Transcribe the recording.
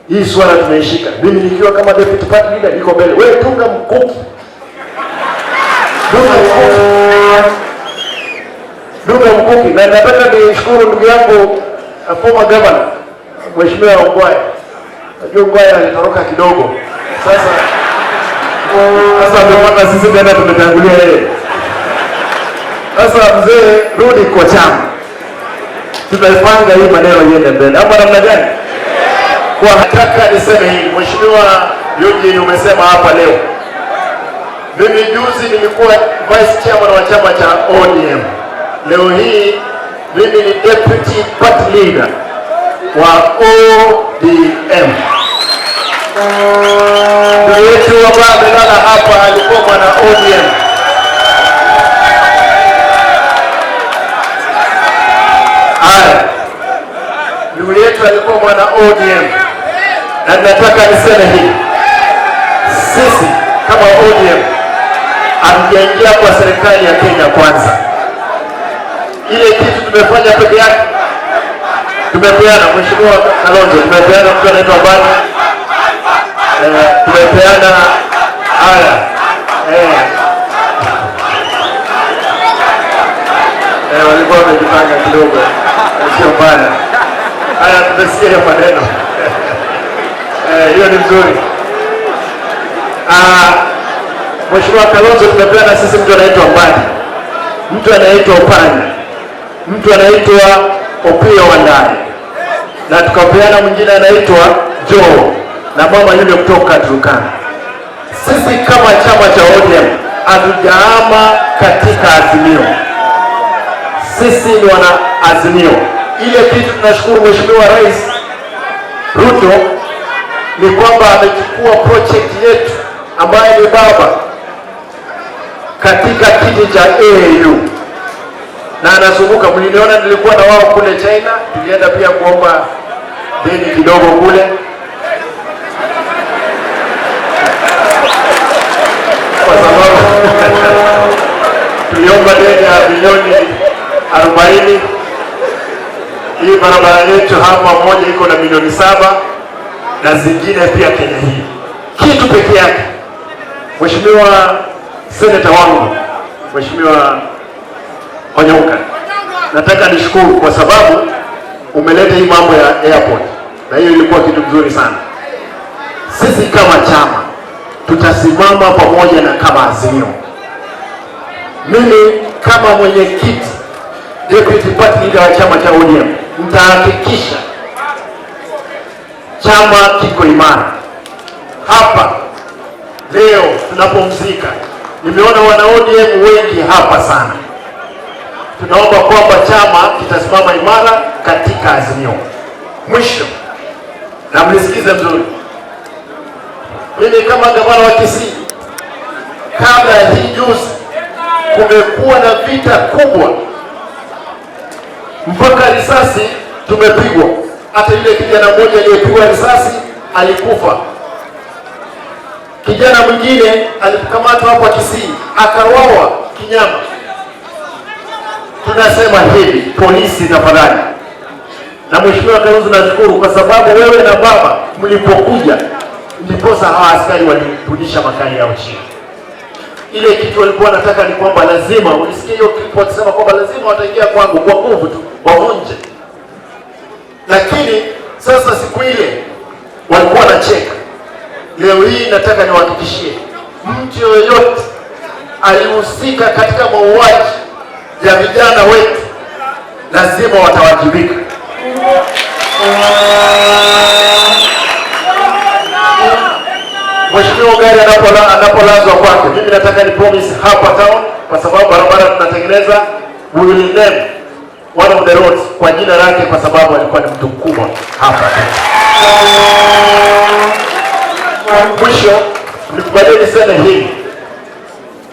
Hii swala tumeishika. Mimi nikiwa kama deputy party leader niko mbele. Wewe tunga mkuki. Dunga mkuki. Na nataka nishukuru ndugu yangu former governor Mheshimiwa Ongwae. Najua Ongwae alitoroka kidogo. Sasa ndio maana sisi tena tumetangulia yeye. Sasa mzee, rudi kwa chama. Tutaipanga hii maneno iende mbele. Ama namna gani? Kwa nataka niseme hii, Mheshimiwa Eugene umesema hapa leo. Mimi juzi nilikuwa vice chairman wa chama cha ODM. Leo hii mimi ni deputy party leader wa ODM. Ndugu yetu ambaye amelala hapa alikuwa mwana ODM. Ndugu yetu alikuwa mwana ODM. Na nataka niseme hii, sisi kama ODM hatujaingia kwa serikali ya Kenya Kwanza. Ile kitu tumefanya peke yake, tumepeana Mheshimiwa Kalonzo, tumepeana mtu anaitwa Bani, tumepeana haya walikuwa wamejipanga kidogo, sio mbaya. Haya, tumesikia hiyo maneno. Hiyo ni mzuri. Mheshimiwa Kalonzo tumepeana sisi mtu anaitwa Mbadi, mtu anaitwa Opanya, mtu anaitwa Opiyo Wandayi, na tukapeana mwingine anaitwa Joe na mama yule kutoka Turkana. Sisi kama chama cha ODM hatujaama katika Azimio. Sisi ni wana Azimio. Ile kitu tunashukuru Mheshimiwa Rais Ruto ni kwamba amechukua project yetu ambaye ni baba katika kiti cha AU na anazunguka. Mliniona nilikuwa na wao kule China, tulienda pia kuomba deni kidogo kule. Kwa sababu tuliomba deni ya bilioni 40. Hii barabara yetu hapa moja iko na milioni 7 na zingine pia Kenya hii. Kitu peke yake. Mheshimiwa Senator wangu, Mheshimiwa Onyonka, nataka nishukuru kwa sababu umeleta hii mambo ya airport. Na hiyo ilikuwa kitu mzuri sana. Sisi kama chama tutasimama pamoja na kama Azimio. Mimi kama mwenyekiti deputy party leader wa chama cha ODM nitahakikisha chama kiko imara. Hapa leo tunapomzika, nimeona wana ODM wengi hapa sana. Tunaomba kwamba chama kitasimama imara katika Azimio. Mwisho, na mnisikize mzuri, mimi kama gavana wa Kisii, kabla ya hii juzi kumekuwa na vita kubwa mpaka risasi tumepigwa. Hata yule kijana mmoja aliyepigwa risasi alikufa. Kijana mwingine alikamatwa hapa Kisii akawawa kinyama. Tunasema hivi, polisi tafadhali. Na Mheshimiwa Kalonzo, nashukuru kwa sababu wewe na baba mlipokuja ndiposa hawa askari walirudisha makali yao chini. Ile kitu walikuwa nataka ni kwamba lazima, ulisikia hiyo clip wakisema kwamba lazima wataingia kwangu kwa nguvu tu wavunje. Lakini sasa siku ile walikuwa wanacheka. Leo hii nataka niwahakikishie, mtu yoyote alihusika katika mauaji ya vijana wetu lazima watawajibika. Mheshimiwa gari anapolazwa kwake, mimi nataka ni promise hapa town, kwa sababu barabara tunatengeneza, we will name one of the roads kwa jina lake, kwa sababu alikuwa ni mtu mkubwa hapa. Mwisho, nikubalie niseme hii.